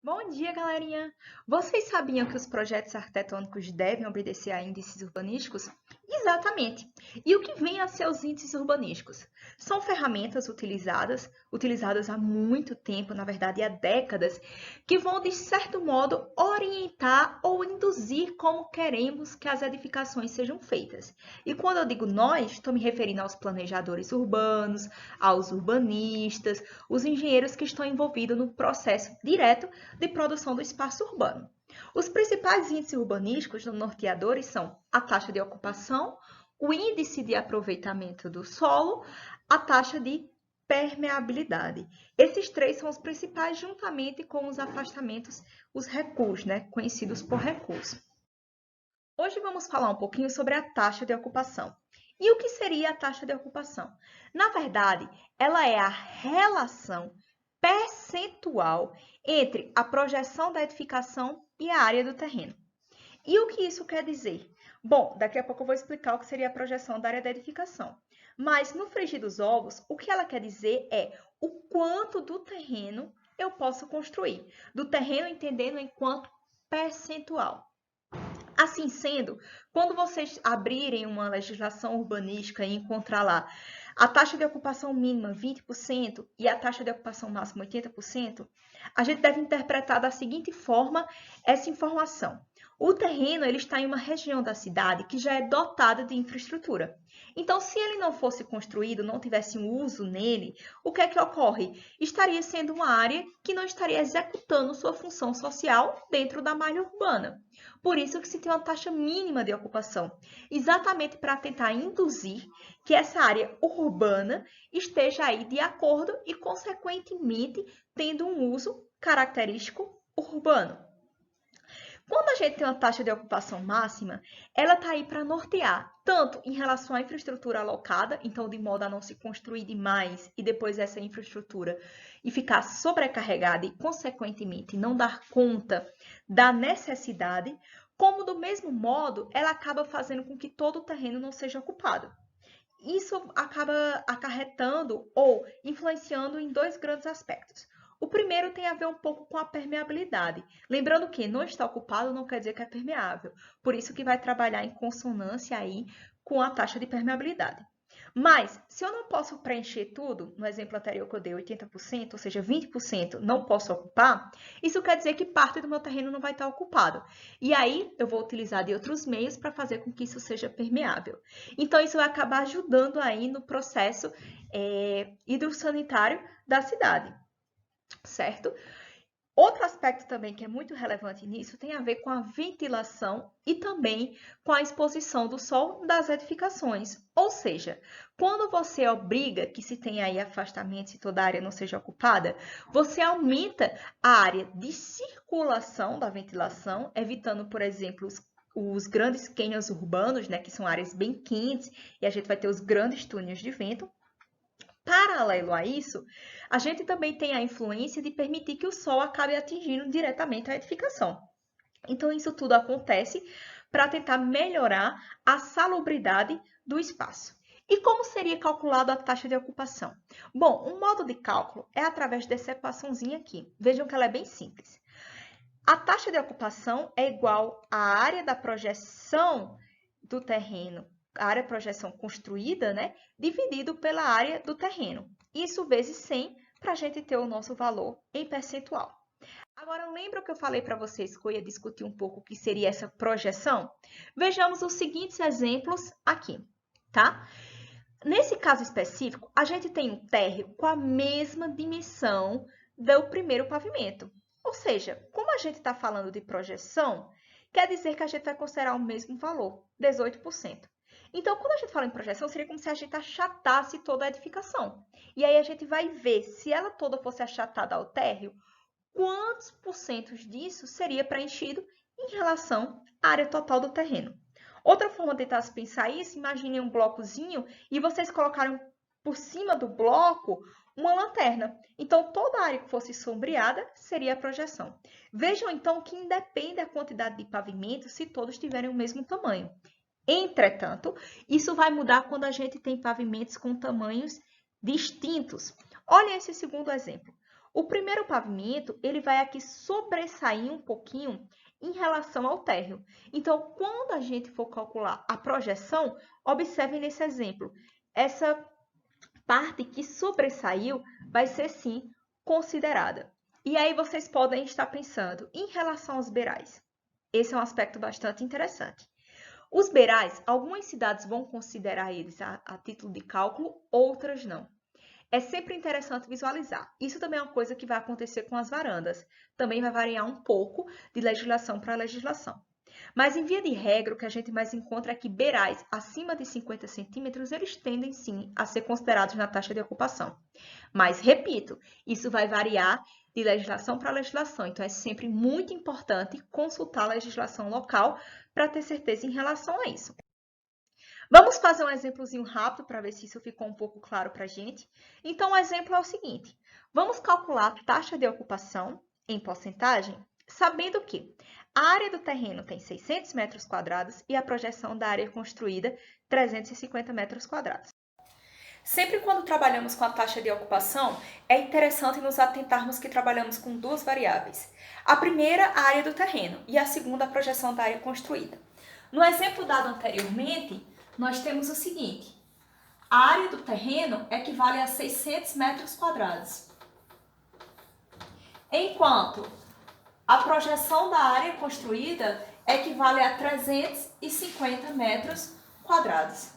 Bom dia, galerinha! Vocês sabiam que os projetos arquitetônicos devem obedecer a índices urbanísticos? Exatamente! E o que vem a ser os índices urbanísticos? São ferramentas utilizadas há muito tempo, na verdade há décadas, que vão, de certo modo, orientar ou induzir como queremos que as edificações sejam feitas. E quando eu digo nós, estou me referindo aos planejadores urbanos, aos urbanistas, os engenheiros que estão envolvidos no processo direto de produção do espaço urbano. Os principais índices urbanísticos norteadores são a taxa de ocupação, o índice de aproveitamento do solo, a taxa de permeabilidade. Esses três são os principais, juntamente com os afastamentos, os recuos, conhecidos por recuos. Hoje vamos falar um pouquinho sobre a taxa de ocupação. E o que seria a taxa de ocupação? Na verdade, ela é a relação percentual entre a projeção da edificação e a área do terreno. E o que isso quer dizer? Bom, daqui a pouco eu vou explicar o que seria a projeção da área da edificação. Mas no frigir dos ovos, o que ela quer dizer é o quanto do terreno eu posso construir. Do terreno entendendo enquanto percentual. Assim sendo, quando vocês abrirem uma legislação urbanística e encontrar lá a taxa de ocupação mínima 20% e a taxa de ocupação máxima 80%, a gente deve interpretar da seguinte forma essa informação. O terreno ele está em uma região da cidade que já é dotada de infraestrutura. Então, se ele não fosse construído, não tivesse um uso nele, o que é que ocorre? Estaria sendo uma área que não estaria executando sua função social dentro da malha urbana. Por isso que se tem uma taxa mínima de ocupação, exatamente para tentar induzir que essa área urbana esteja aí de acordo e, consequentemente, tendo um uso característico urbano. Quando a gente tem uma taxa de ocupação máxima, ela está aí para nortear, tanto em relação à infraestrutura alocada, então de modo a não se construir demais e depois essa infraestrutura e ficar sobrecarregada e, consequentemente, não dar conta da necessidade, como do mesmo modo ela acaba fazendo com que todo o terreno não seja ocupado. Isso acaba acarretando ou influenciando em dois grandes aspectos. O primeiro tem a ver um pouco com a permeabilidade. Lembrando que não está ocupado não quer dizer que é permeável. Por isso que vai trabalhar em consonância aí com a taxa de permeabilidade. Mas, se eu não posso preencher tudo, no exemplo anterior que eu dei 80%, ou seja, 20% não posso ocupar, isso quer dizer que parte do meu terreno não vai estar ocupado. E aí, eu vou utilizar de outros meios para fazer com que isso seja permeável. Então, isso vai acabar ajudando aí no processo hidrossanitário da cidade, certo? Outro aspecto também que é muito relevante nisso tem a ver com a ventilação e também com a exposição do sol das edificações. Ou seja, quando você obriga que se tenha aí afastamento, se toda a área não seja ocupada, você aumenta a área de circulação da ventilação, evitando, por exemplo, os grandes cânions urbanos, que são áreas bem quentes, e a gente vai ter os grandes túneis de vento. Paralelo a isso, a gente também tem a influência de permitir que o sol acabe atingindo diretamente a edificação. Então, isso tudo acontece para tentar melhorar a salubridade do espaço. E como seria calculada a taxa de ocupação? Bom, um modo de cálculo é através dessa equaçãozinha aqui. Vejam que ela é bem simples. A taxa de ocupação é igual à área da projeção do terreno, a área de projeção construída, dividido pela área do terreno. Isso vezes 100 para a gente ter o nosso valor em percentual. Agora, lembra que eu falei para vocês que eu ia discutir um pouco o que seria essa projeção? Vejamos os seguintes exemplos aqui, tá? Nesse caso específico, a gente tem um térreo com a mesma dimensão do primeiro pavimento. Ou seja, como a gente está falando de projeção, quer dizer que a gente vai considerar o mesmo valor, 18%. Então, quando a gente fala em projeção, seria como se a gente achatasse toda a edificação. E aí a gente vai ver, se ela toda fosse achatada ao térreo, quantos porcentos disso seria preenchido em relação à área total do terreno. Outra forma de tentar se pensar isso, imaginem um blocozinho e vocês colocaram por cima do bloco uma lanterna. Então, toda a área que fosse sombreada seria a projeção. Vejam, então, que independe da quantidade de pavimento se todos tiverem o mesmo tamanho. Entretanto, isso vai mudar quando a gente tem pavimentos com tamanhos distintos. Olhem esse segundo exemplo. O primeiro pavimento, ele vai aqui sobressair um pouquinho em relação ao térreo. Então, quando a gente for calcular a projeção, observem nesse exemplo. Essa parte que sobressaiu vai ser, sim, considerada. E aí vocês podem estar pensando, em relação aos beirais. Esse é um aspecto bastante interessante. Os beirais, algumas cidades vão considerar eles a título de cálculo, outras não. É sempre interessante visualizar. Isso também é uma coisa que vai acontecer com as varandas. Também vai variar um pouco de legislação para legislação. Mas, em via de regra, o que a gente mais encontra é que beirais acima de 50 centímetros, eles tendem, sim, a ser considerados na taxa de ocupação. Mas, repito, isso vai variar de legislação para legislação. Então, é sempre muito importante consultar a legislação local para ter certeza em relação a isso. Vamos fazer um exemplozinho rápido para ver se isso ficou um pouco claro para a gente. Então, o exemplo é o seguinte. Vamos calcular a taxa de ocupação em porcentagem, sabendo que a área do terreno tem 600 metros quadrados e a projeção da área construída 350 metros quadrados. Sempre quando trabalhamos com a taxa de ocupação, é interessante nos atentarmos que trabalhamos com duas variáveis. A primeira, a área do terreno, e a segunda, a projeção da área construída. No exemplo dado anteriormente, nós temos o seguinte. A área do terreno equivale a 600 metros quadrados. Enquanto a projeção da área construída equivale a 350 metros quadrados.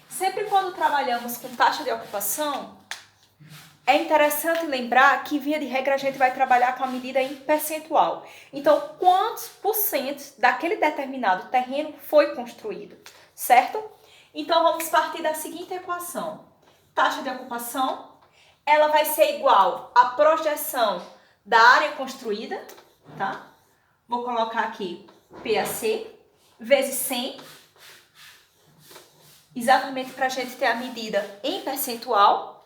Sempre quando trabalhamos com taxa de ocupação, é interessante lembrar que, via de regra, a gente vai trabalhar com a medida em percentual. Então, quantos por cento daquele determinado terreno foi construído, certo? Então, vamos partir da seguinte equação. Taxa de ocupação, ela vai ser igual à projeção da área construída, tá? Vou colocar aqui PAC, vezes 100, exatamente para a gente ter a medida em percentual.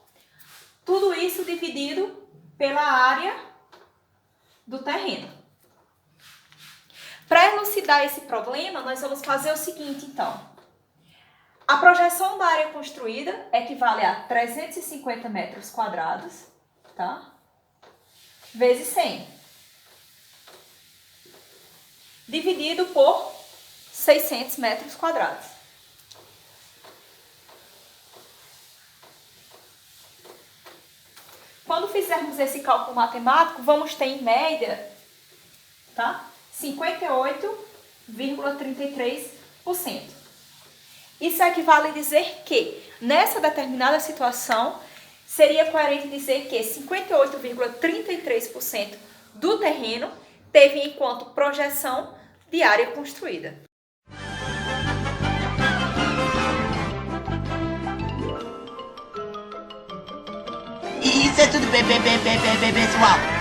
Tudo isso dividido pela área do terreno. Para elucidar esse problema, nós vamos fazer o seguinte, então. A projeção da área construída equivale a 350 metros quadrados, tá? Vezes 100. Dividido por 600 metros quadrados. Quando fizermos esse cálculo matemático, vamos ter em média, tá? 58,33%. Isso equivale a dizer que, nessa determinada situação, seria coerente dizer que 58,33% do terreno teve enquanto projeção de área construída. Isso é tudo, pessoal.